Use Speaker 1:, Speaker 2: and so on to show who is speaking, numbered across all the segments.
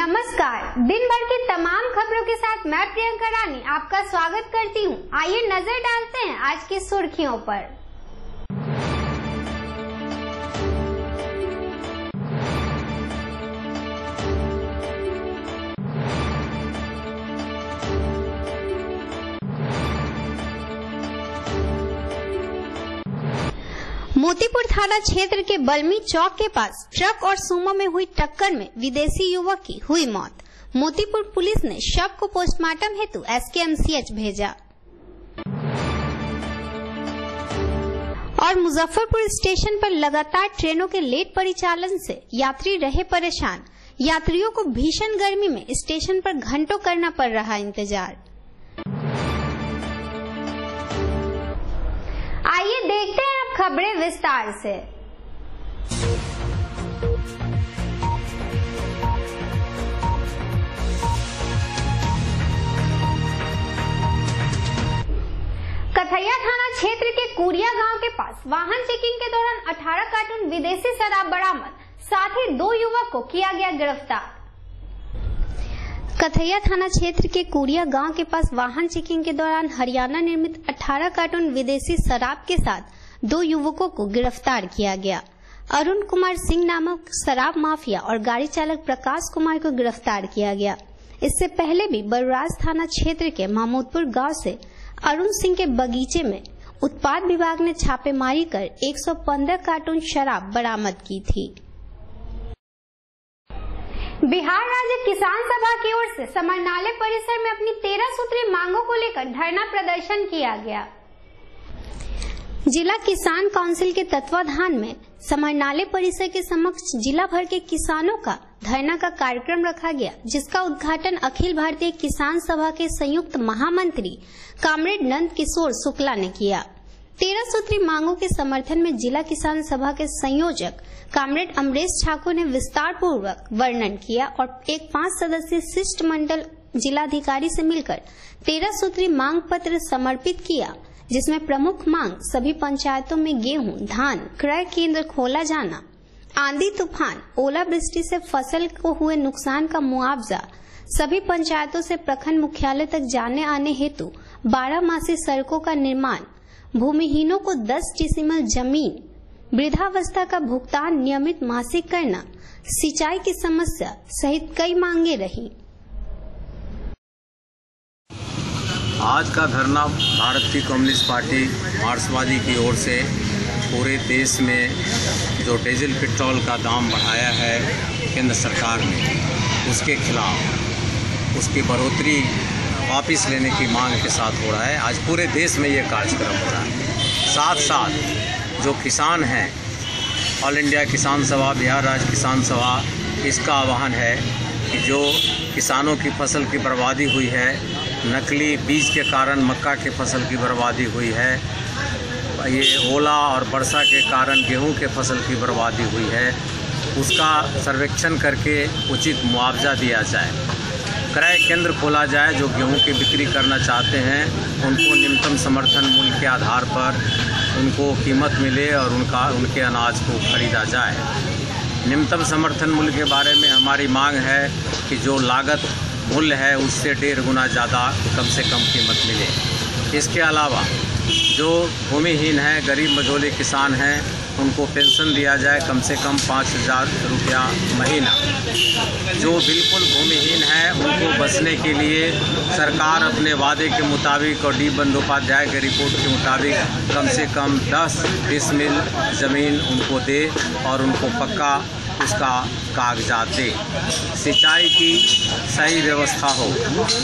Speaker 1: नमस्कार। दिन भर की तमाम खबरों के साथ मैं प्रियंका रानी आपका स्वागत करती हूं। आइए नजर डालते हैं आज की सुर्खियों पर। मोतीपुर थाना क्षेत्र के बलमी चौक के पास ट्रक और सुमो में हुई टक्कर में विदेशी युवक की हुई मौत। मोतीपुर पुलिस ने शव को पोस्टमार्टम हेतु SKMCH भेजा। और मुजफ्फरपुर स्टेशन पर लगातार ट्रेनों के लेट परिचालन से यात्री रहे परेशान। यात्रियों को भीषण गर्मी में स्टेशन पर घंटों करना पड़ रहा इंतजार। आइए देखते हैं अब खबरें विस्तार से। कथैया थाना क्षेत्र के कुरिया गांव के पास वाहन चेकिंग के दौरान 18 कार्टून विदेशी शराब बरामद, साथ ही 2 युवक को किया गया गिरफ्तार। कथैया थाना क्षेत्र के कुरिया गांव के पास वाहन चेकिंग के दौरान हरियाणा निर्मित 18 कार्टून विदेशी शराब के साथ 2 युवकों को गिरफ्तार किया गया। अरुण कुमार सिंह नामक शराब माफिया और गाड़ी चालक प्रकाश कुमार को गिरफ्तार किया गया। इससे पहले भी बलराज थाना क्षेत्र के महमूदपुर गांव से अरुण सिंह के बगीचे में उत्पाद विभाग ने छापेमारी कर 115 कार्टून शराब बरामद की थी। बिहार राज्य किसान सभा की ओर से समरनालय परिसर में अपनी 13 सूत्री मांगों को लेकर धरना प्रदर्शन किया गया। जिला किसान काउंसिल के तत्वाधान में समरनालय परिसर के समक्ष जिला भर के किसानों का धरना का कार्यक्रम रखा गया, जिसका उद्घाटन अखिल भारतीय किसान सभा के संयुक्त महामंत्री कामरेड नंद किशोर शुक्ला ने किया। 13 सूत्री मांगों के समर्थन में जिला किसान सभा के संयोजक कामरेड अमरेश ठाकुर ने विस्तार पूर्वक वर्णन किया और एक 5 सदस्यीय शिष्टमंडल जिलाधिकारी से मिलकर 13 सूत्री मांग पत्र समर्पित किया, जिसमें प्रमुख मांग सभी पंचायतों में गेहूं, धान क्रय केंद्र खोला जाना, आंधी तूफान ओलावृष्टि से फसल को हुए नुकसान का मुआवजा, सभी पंचायतों से प्रखंड मुख्यालय तक जाने आने हेतु 12 मासी सड़कों का निर्माण, भूमिहीनों को 10 डिसिमल जमीन, वृद्धावस्था का भुगतान नियमित मासिक करना, सिंचाई की समस्या सहित कई मांगे रही।
Speaker 2: आज का धरना भारतीय कम्युनिस्ट पार्टी मार्क्सवादी की ओर से पूरे देश में जो डीजल पेट्रोल का दाम बढ़ाया है केंद्र सरकार ने, उसके खिलाफ उसकी बढ़ोतरी वापस लेने की मांग के साथ हो रहा है। आज पूरे देश में ये कार्यक्रम हो रहा है। साथ साथ जो किसान हैं, ऑल इंडिया किसान सभा, बिहार राज्य किसान सभा, इसका आह्वान है कि जो किसानों की फसल की बर्बादी हुई है, नकली बीज के कारण मक्का की फसल की बर्बादी हुई है, ये ओला और वर्षा के कारण गेहूं के फसल की बर्बादी हुई है, उसका सर्वेक्षण करके उचित मुआवजा दिया जाए, क्रय केंद्र खोला जाए। जो गेहूं की बिक्री करना चाहते हैं उनको न्यूनतम समर्थन मूल्य के आधार पर उनको कीमत मिले और उनके अनाज को खरीदा जाए। न्यूनतम समर्थन मूल्य के बारे में हमारी मांग है कि जो लागत मूल्य है उससे 1.5 गुना ज़्यादा कम से कम कीमत मिले। इसके अलावा जो भूमिहीन हैं, गरीब मझोले किसान हैं, उनको पेंशन दिया जाए कम से कम 5,000 रुपया महीना। जो बिल्कुल भूमिहीन है उनको बचने के लिए सरकार अपने वादे के मुताबिक और डी बंदोपाध्याय के रिपोर्ट के मुताबिक कम से कम 10 डिसमिल ज़मीन उनको दे और उनको पक्का उसका कागजात दे। सिंचाई की सही व्यवस्था हो।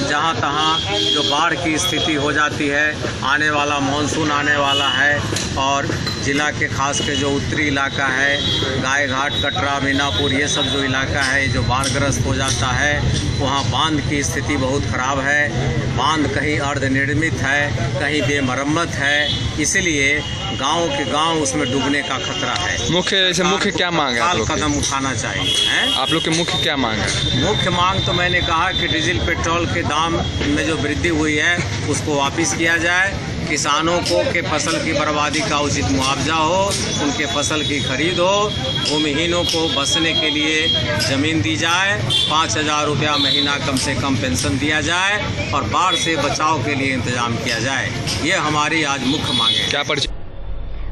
Speaker 2: जहाँ तहाँ जो बाढ़ की स्थिति हो जाती है, आने वाला मानसून आने वाला है और ज़िला के खास के जो उत्तरी इलाका है, गाय घाट, कटरा, मीनापुर, ये सब जो इलाका है जो बाढ़ग्रस्त हो जाता है, वहाँ बांध की स्थिति बहुत ख़राब है। बांध कहीं अर्धनिर्मित है, कहीं बेमरम्मत है, इसलिए गांव के गांव उसमें डूबने का खतरा है।
Speaker 3: मुख्य क्या मांग है? आप लोग
Speaker 2: कदम उठाना चाहिए हैं?
Speaker 3: आप लोग के मुख्य क्या मांग है?
Speaker 2: मुख्य मांग तो मैंने कहा कि डीजल पेट्रोल के दाम में जो वृद्धि हुई है उसको वापस किया जाए। किसानों को के फसल की बर्बादी का उचित मुआवजा हो, उनके फसल की खरीद हो, भूमिहीनों को बसने के लिए ज़मीन दी जाए, 5,000 रुपया महीना कम से कम पेंशन दिया जाए और बाढ़ से बचाव के लिए इंतजाम किया जाए। ये हमारी आज मुख्य मांग है।
Speaker 3: क्या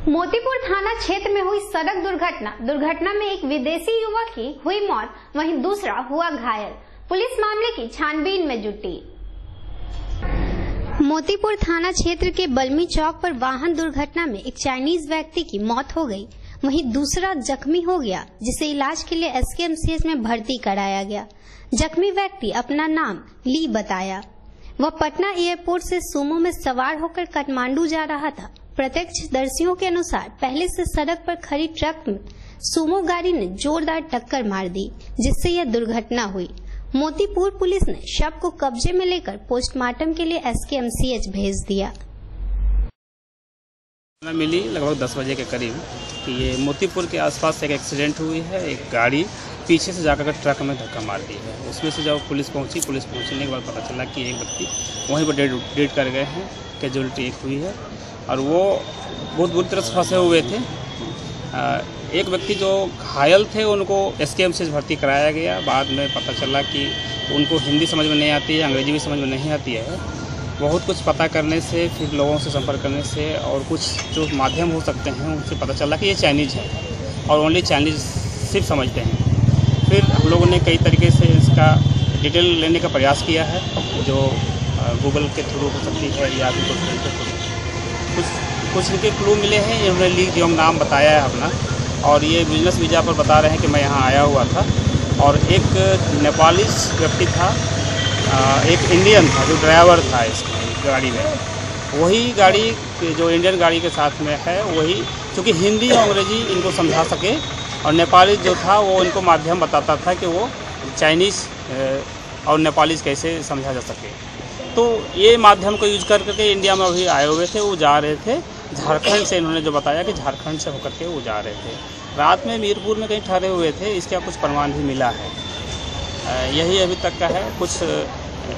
Speaker 1: मोतीपुर थाना क्षेत्र में हुई सड़क दुर्घटना में एक विदेशी युवक की हुई मौत, वहीं दूसरा हुआ घायल। पुलिस मामले की छानबीन में जुटी। मोतीपुर थाना क्षेत्र के बलमी चौक पर वाहन दुर्घटना में एक चाइनीज व्यक्ति की मौत हो गई, वहीं दूसरा जख्मी हो गया, जिसे इलाज के लिए SKMCH में भर्ती कराया गया। जख्मी व्यक्ति अपना नाम ली बताया। वह पटना एयरपोर्ट से सूमो में सवार होकर काठमांडू जा रहा था। प्रत्यक्षदर्शियों के अनुसार पहले से सड़क पर खड़ी ट्रक में सूमो गाड़ी ने जोरदार टक्कर मार दी, जिससे यह दुर्घटना हुई। मोतीपुर पुलिस ने शव को कब्जे में लेकर पोस्टमार्टम के लिए SKMCH भेज दिया।
Speaker 4: मिली लगभग 10 बजे के करीब कि ये मोतीपुर के आसपास एक एक्सीडेंट हुई है। एक गाड़ी पीछे से जाकर ट्रक में धक्का मार दी है। उसमें से जब पुलिस पहुंचने के बाद पता चला कि एक व्यक्ति वहीं पर डेड कर गए हैं, कैजुअलिटी एक हुई है और वो बहुत बुरी तरह से फंसे हुए थे। एक व्यक्ति जो घायल थे उनको SKMCH भर्ती कराया गया। बाद में पता चला कि उनको हिंदी समझ में नहीं आती है, अंग्रेजी भी समझ में नहीं आती है। बहुत कुछ पता करने से, फिर लोगों से संपर्क करने से और कुछ जो माध्यम हो सकते हैं उनसे पता चला कि ये चाइनीज़ है और ओनली चाइनीज़ सिर्फ समझते हैं। फिर हम लोगों ने कई तरीके से इसका डिटेल लेने का प्रयास किया है, जो गूगल के थ्रू हो सकती है या फिर के थ्रू। कुछ इनके क्लू मिले हैं। इन्होंने ली जोंग नाम बताया है अपना, और ये बिजनेस वीज़ा पर बता रहे हैं कि मैं यहाँ आया हुआ था। और एक नेपाली व्यक्ति था, एक इंडियन था जो ड्राइवर था इस गाड़ी में। वही गाड़ी जो इंडियन गाड़ी के साथ में है, वही क्योंकि हिंदी और अंग्रेजी इनको समझा सके, और नेपाली जो था वो इनको माध्यम बताता था कि वो चाइनीज़ और नेपाली कैसे समझा जा सके। तो ये माध्यम को यूज करके इंडिया में अभी आए हुए थे। वो जा रहे थे झारखंड से, इन्होंने जो बताया कि झारखंड से होकर के वो जा रहे थे। रात में मीरपुर में कहीं ठहरे हुए थे, इसका कुछ प्रमाण भी मिला है। यही अभी तक का है। कुछ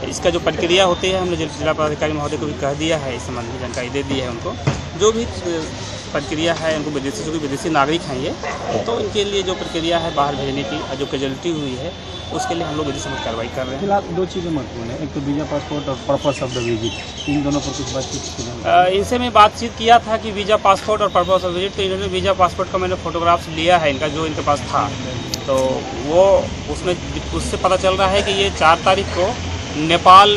Speaker 4: इसका जो प्रक्रिया होती है, हमने जिला पदाधिकारी महोदय को भी कह दिया है, इस संबंध में जानकारी दे दी है उनको। जो भी प्रक्रिया है, उनको विदेशी, जो कि विदेशी नागरिक हैं ये, तो इनके लिए जो प्रक्रिया है बाहर भेजने की, जो कैजुअलिटी हुई है, उसके लिए हम लोग विधि सम्मत कार्रवाई कर रहे हैं।
Speaker 5: फिलहाल 2 चीज़ें महत्वपूर्ण है, एक तो वीज़ा पासपोर्ट और पर्पस ऑफ द विजिट। इन दोनों पर कुछ बातचीत
Speaker 4: इनसे मैं बातचीत किया था कि वीज़ा पासपोर्ट और पर्पस ऑफ विजिट। तो इन्होंने वीज़ा पासपोर्ट का मैंने फोटोग्राफ्स लिया है इनका, जो इनके पास था। तो वो उससे पता चल रहा है कि ये 4 तारीख को नेपाल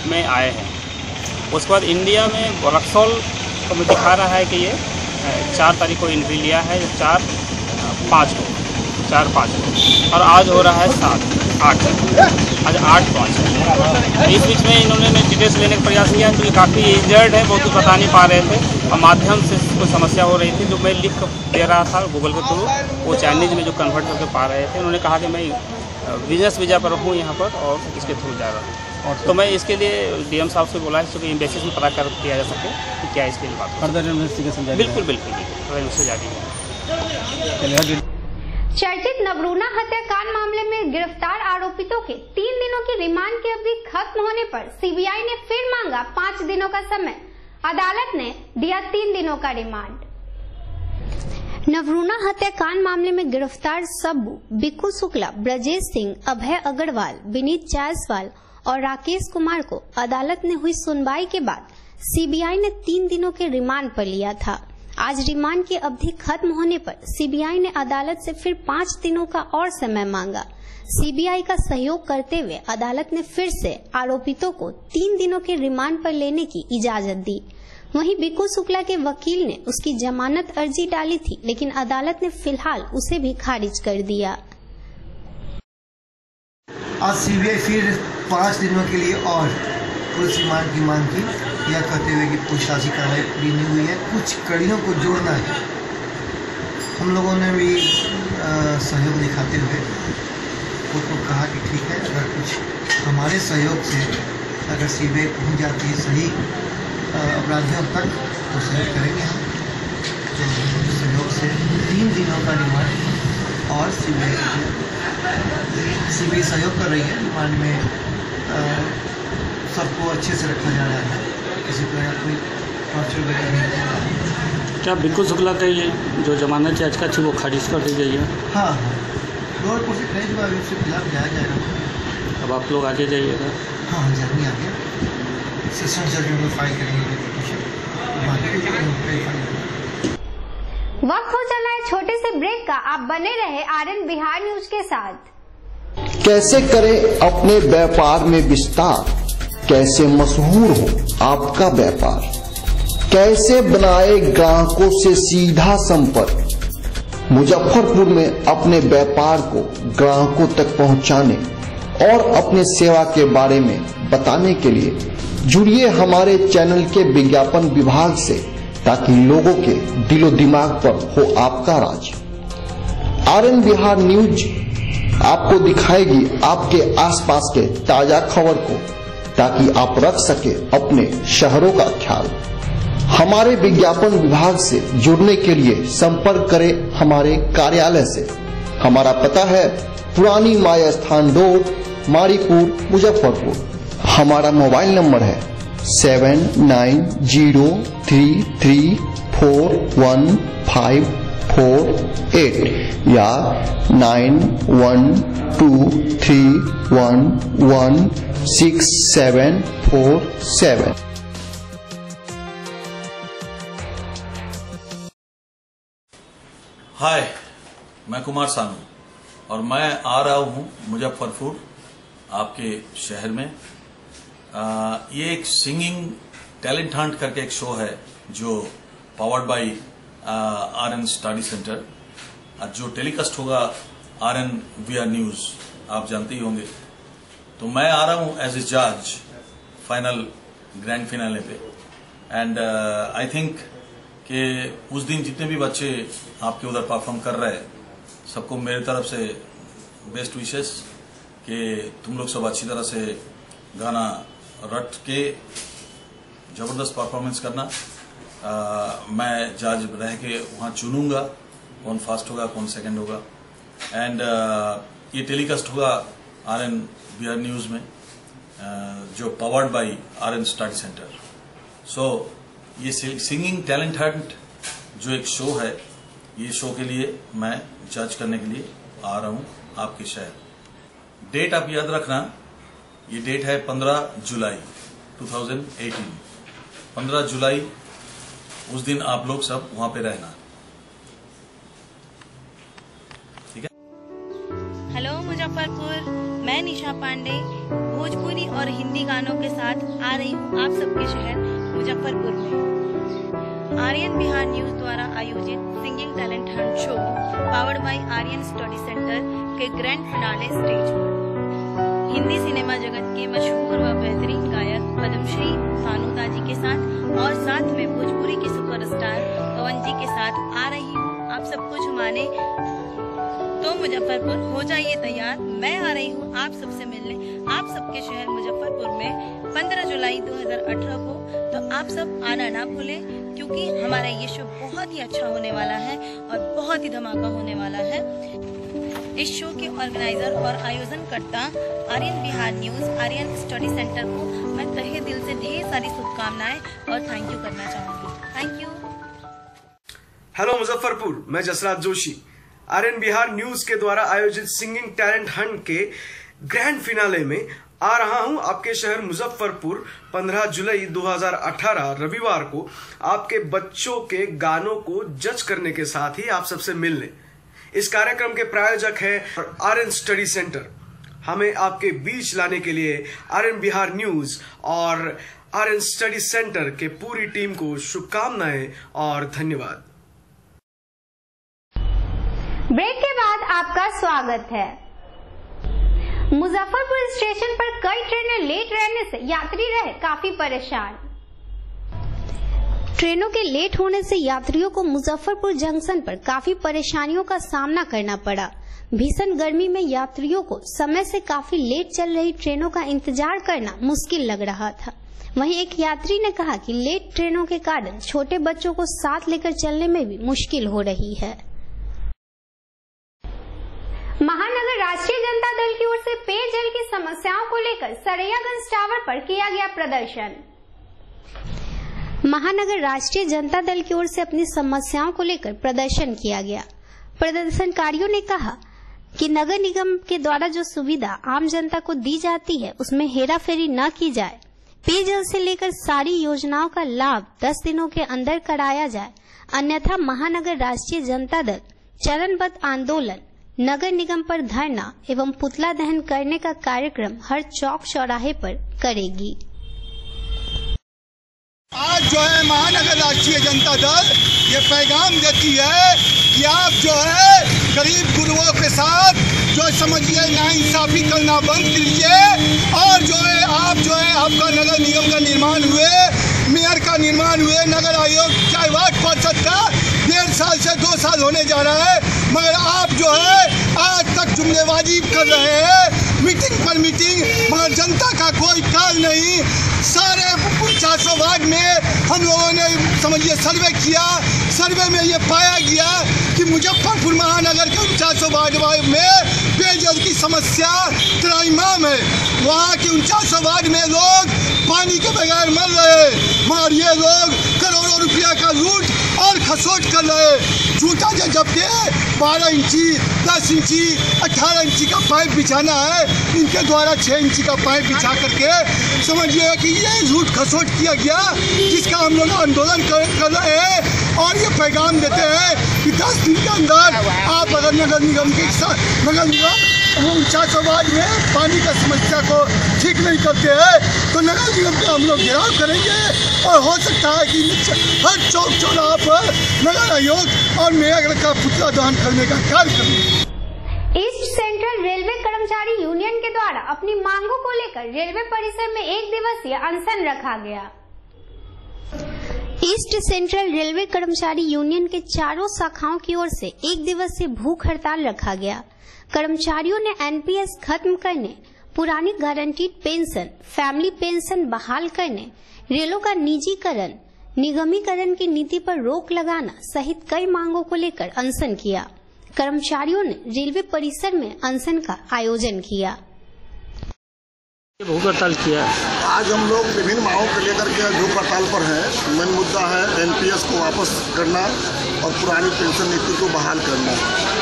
Speaker 4: में आए हैं। उसके बाद इंडिया में रक्सौल को मैं दिखा रहा है कि ये 4 तारीख को एंट्री लिया है, 4-5 को, और आज हो रहा है 7-8, आज 8-5 है। इस बीच में इन्होंने डिटेल्स लेने का प्रयास किया, क्योंकि काफ़ी इंजर्ड है, बहुत कुछ बता नहीं पा रहे थे और माध्यम से कुछ समस्या हो रही थी। जो मैं लिख दे रहा था गूगल के थ्रू, वो चाइनीज़ में जो कन्वर्ट करके पा रहे थे। उन्होंने कहा कि मैं बिजनेस वीज़ा पर हूँ यहाँ पर और इसके थ्रू जा रहा हूँ। तो मैं इसके लिए DM साहब से बोला है, क्योंकि बेसिस में पता कर किया जा सके कि क्या इसके लिए बात
Speaker 5: फर्दर इन्वेस्टिगेशन जारी।
Speaker 4: बिल्कुल उससे जारी है।
Speaker 1: चर्चित नवरूणा हत्याकांड मामले में गिरफ्तार आरोपितों के 3 दिनों की रिमांड की अवधि खत्म होने पर CBI ने फिर मांगा 5 दिनों का समय। अदालत ने दिया 3 दिनों का रिमांड। नवरूणा हत्याकांड मामले में गिरफ्तार सब्बू, बिक्कू शुक्ला, ब्रजेश सिंह, अभय अग्रवाल, विनीत जायसवाल और राकेश कुमार को अदालत ने हुई सुनवाई के बाद CBI ने 3 दिनों के रिमांड पर लिया था। आज रिमांड की अवधि खत्म होने पर CBI ने अदालत से फिर 5 दिनों का और समय मांगा। CBI का सहयोग करते हुए अदालत ने फिर से आरोपितों को 3 दिनों के रिमांड पर लेने की इजाजत दी। वहीं बिक्कू शुक्ला के वकील ने उसकी जमानत अर्जी डाली थी, लेकिन अदालत ने फिलहाल उसे भी खारिज कर दिया।
Speaker 6: आज CBI फिर 5 दिनों के लिए और पुलिस रिमांड की मांग की, यह कहते हुए कि पूछताछ की कार्रवाई पूरी नहीं हुई है, कुछ कड़ियों को जोड़ना है। हम लोगों ने भी सहयोग दिखाते हुए कोर्ट को कहा कि ठीक है, अगर कुछ हमारे सहयोग से अगर CBI पहुंच जाती है सही अपराधियों तक, तो सहयोग करेंगे हम। तो सहयोग से 3 दिनों का रिमांड और CBI सहयोग कर रही है। रिमांड में सबको अच्छे से रखा जा रहा है, किसी प्रकार कोई टॉर्चर वगैरह नहीं होगा।
Speaker 5: क्या बिल्कुल शुक्ला का ये जो जमानत याचिका थी वो खारिज कर दी गई है?
Speaker 6: हाँ, लोअर कोर्ट से खारिज हुआ, अभी उसके खिलाफ जाया जाएगा।
Speaker 5: अब आप लोग आगे जाइएगा?
Speaker 6: हाँ, जल्दी आगे सेशन जज में फाइल करेंगे पिटीशन।
Speaker 1: वक्त हो चला है छोटे से ब्रेक का। आप बने रहे आरएन बिहार न्यूज के साथ।
Speaker 7: कैसे करें अपने व्यापार में विस्तार, कैसे मशहूर हो आपका व्यापार, कैसे बनाए ग्राहकों से सीधा संपर्क। मुजफ्फरपुर में अपने व्यापार को ग्राहकों तक पहुंचाने और अपने सेवा के बारे में बताने के लिए जुड़िए हमारे चैनल के विज्ञापन विभाग से, ताकि लोगों के दिलो दिमाग पर हो आपका राज। आरएन बिहार न्यूज आपको दिखाएगी आपके आसपास के ताजा खबर को, ताकि आप रख सके अपने शहरों का ख्याल। हमारे विज्ञापन विभाग से जुड़ने के लिए संपर्क करें हमारे कार्यालय से। हमारा पता है पुरानी माया स्थान रोड, मारीपुर, मुजफ्फरपुर। हमारा मोबाइल नंबर है 7903341548 या 9123116747।
Speaker 8: हाय, मैं कुमार सानू और मैं आ रहा हूं मुजफ्फरपुर आपके शहर में। ये एक सिंगिंग टैलेंट हंट करके एक शो है जो powered by RN study centre, जो टेलीकास्ट होगा आरएन बिहार न्यूज, आप जानते ही होंगे। तो मैं आ रहा हूं एज ए जज फाइनल ग्रैंड फिनाले पे। एंड आई थिंक कि उस दिन जितने भी बच्चे आपके उधर परफॉर्म कर रहे हैं, सबको मेरी तरफ से बेस्ट विशेस कि तुम लोग सब अच्छी तरह से गाना रट के जबरदस्त परफॉर्मेंस करना। मैं जज रह के वहां चुनूंगा कौन फास्ट होगा, कौन सेकंड होगा। एंड ये टेलीकास्ट होगा आरएन बिहार न्यूज में, जो powered by RN study centre. So ये सिंगिंग टैलेंट हंट जो एक शो है, ये शो के लिए मैं जज करने के लिए आ रहा हूं आपके शहर। डेट आप याद रखना, ये डेट है 15 जुलाई 2018। 15 जुलाई उस दिन आप लोग सब वहां पे रहना, ठीक है?
Speaker 9: हेलो मुजफ्फरपुर, मैं निशा पांडे भोजपुरी और हिंदी गानों के साथ आ रही हूँ आप सबके शहर मुजफ्फरपुर में। आर्यन बिहार न्यूज द्वारा आयोजित singing talent hunt show powered by Aryan study centre के ग्रैंड फिनाले स्टेज पर हिंदी सिनेमा जगत के मशहूर व बेहतरीन गायक पद्मश्री भानुदा जी के साथ और साथ में भोजपुरी के सुपरस्टार पवन जी के साथ आ रही हूँ आप सबको झुमाने। तो मुजफ्फरपुर हो जाइए तैयार, मैं आ रही हूँ आप सबसे मिलने आप सबके शहर मुजफ्फरपुर में 15 जुलाई 2018 को। तो आप सब आना ना भूलें, क्योंकि हमारा ये शो बहुत ही अच्छा होने वाला है और बहुत ही धमाका होने वाला है। इस शो के ऑर्गेनाइजर और आयोजनकर्ता Aryan Bihar news, Aryan study centre को मैं तहे दिल से ढेर सारी शुभकामनाएं और थैंक यू करना चाहूंगी। Thank you.
Speaker 10: हेलो मुजफ्फरपुर, मैं जसराज जोशी आर्यन बिहार न्यूज के द्वारा आयोजित सिंगिंग टैलेंट हंट के ग्रैंड फिनाले में आ रहा हूं आपके शहर मुजफ्फरपुर 15 जुलाई 2018 रविवार को आपके बच्चों के गानों को जज करने के साथ ही आप सबसे मिलने। इस कार्यक्रम के प्रायोजक है आर्यन स्टडी सेंटर। हमें आपके बीच लाने के लिए आर्यन बिहार न्यूज और आर्यन स्टडी सेंटर के पूरी टीम को शुभकामनाएं और धन्यवाद।
Speaker 1: ब्रेक के बाद आपका स्वागत है। मुजफ्फरपुर स्टेशन पर कई ट्रेनें लेट रहने से यात्री रहे काफी परेशान। ट्रेनों के लेट होने से यात्रियों को मुजफ्फरपुर जंक्शन पर काफी परेशानियों का सामना करना पड़ा। भीषण गर्मी में यात्रियों को समय से काफी लेट चल रही ट्रेनों का इंतजार करना मुश्किल लग रहा था। वहीं एक यात्री ने कहा कि लेट ट्रेनों के कारण छोटे बच्चों को साथ लेकर चलने में भी मुश्किल हो रही है। महानगर राष्ट्रीय जनता दल की ओर से पेयजल की समस्याओं को लेकर सरैयागंज टावर पर किया गया प्रदर्शन। महानगर राष्ट्रीय जनता दल की ओर से अपनी समस्याओं को लेकर प्रदर्शन किया गया। प्रदर्शनकारियों ने कहा कि नगर निगम के द्वारा जो सुविधा आम जनता को दी जाती है उसमें हेराफेरी न की जाए। पेयजल से लेकर सारी योजनाओं का लाभ 10 दिनों के अंदर कराया जाए, अन्यथा महानगर राष्ट्रीय जनता दल चरणबद्ध आंदोलन, नगर निगम पर धरना एवं पुतला दहन करने का कार्यक्रम हर चौक चौराहे पर करेगी।
Speaker 11: आज जो है महानगर राष्ट्रीय जनता दल ये पैगाम देती है कि आप जो है गरीब गुरुओं के साथ जो समझिए नाइंसाफी करना बंद कीजिए और जो है आपका नगर निगम का निर्माण हुए, मेयर का निर्माण हुए, नगर आयोग चाहे वार्ड पार्षद का 1.5 साल से 2 साल होने जा रहा है, मगर आप जो है आज तक जुमलेबाजी कर रहे हैं, मीटिंग पर मीटिंग, मगर जनता का कोई काल नहीं। सारे 400 वार्ड में हम लोगों ने समझिए सर्वे किया, सर्वे में ये पाया गया कि मुजफ्फरपुर महानगर के 400 वार्ड में पेयजल की समस्या त्राहिमाम है। वहाँ के 49 वार्ड में लोग पानी के बगैर मर रहे, मगर ये लोग करोड़ों रुपया का लूट और खसोट कर रहे। झूठा जबकि 12 इंची, 10 इंची, 18 इंची का पाइप बिछाना है, इनके द्वारा 6 इंची का पाइप बिछा करके समझिए कि ये झूठ खसोट किया गया, जिसका हम लोग आंदोलन कर रहे हैं और ये पैगाम देते हैं कि 10 दिन के अंदर आप अगर नगर निगम के साथ 49 वार्ड में पानी का समस्या को ठीक नहीं करते हैं तो नगर निगम पे हम लोग घेराव करेंगे और हो सकता है कि हर चौक चौराहा पर नगर आयोग और मेयर का पुतला दहन करने का कार्य करेंगे।
Speaker 1: ईस्ट सेंट्रल रेलवे कर्मचारी यूनियन के द्वारा अपनी मांगों को लेकर रेलवे परिसर में 1 दिवसीय अनशन रखा गया। ईस्ट सेंट्रल रेलवे कर्मचारी यूनियन के चारों शाखाओं की ओर से 1 दिवसीय भूख हड़ताल रखा गया। कर्मचारियों ने एनपीएस खत्म करने, पुरानी गारंटीड पेंशन, फैमिली पेंशन बहाल करने, रेलों का निजीकरण, निगमीकरण की नीति पर रोक लगाना सहित कई मांगों को लेकर अनशन किया। कर्मचारियों ने रेलवे परिसर में अनशन का आयोजन किया।
Speaker 5: भूख हड़ताल किया।
Speaker 11: आज हम लोग विभिन्न मांगों को लेकर के भूख हड़ताल पर हैं। मेन मुद्दा है एनपीएस को वापस करना और पुरानी पेंशन नीति को बहाल करना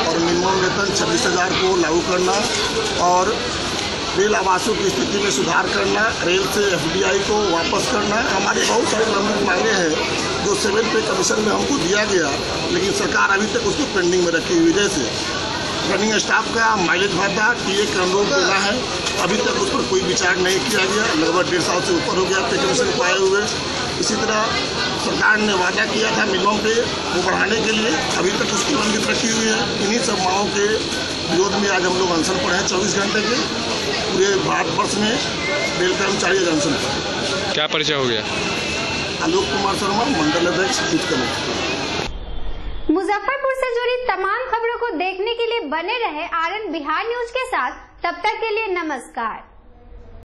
Speaker 11: और मिनिमम वेतन 26,000 को लागू करना और रेल आवासों की स्थिति में सुधार करना, रेल से एफडीआई को वापस करना। हमारी बहुत सारी लंबित मांगे हैं जो 7 पे कमीशन में हमको दिया गया, लेकिन सरकार अभी तक उसको पेंडिंग में रखी हुई। जैसे रनिंग स्टाफ का माइलेज भत्ता टीए का अनुरोध देना है, अभी तक उस पर कोई विचार नहीं किया गया, लगभग 1.5 साल से ऊपर हो गया पे कमीशन पाए हुए। इसी तरह सरकार ने वादा किया था मिनिमम पे वो बढ़ाने के लिए, अभी तक उसकी लंबित रखी हुई है। इन्हीं सब मांगों के विरोध में आज हम लोग अनशन पर हैं 24 घंटे के। पूरे भारतवर्ष में रेल कर्मचारी अनशन पर।
Speaker 3: क्या परिचय हो गया?
Speaker 11: आलोक कुमार शर्मा, मंडल अध्यक्ष ईस्ट कमेटी।
Speaker 1: मुजफ्फरपुर से जुड़ी तमाम खबरों को देखने के लिए बने रहे आरएन बिहार न्यूज के साथ। तब तक के लिए नमस्कार।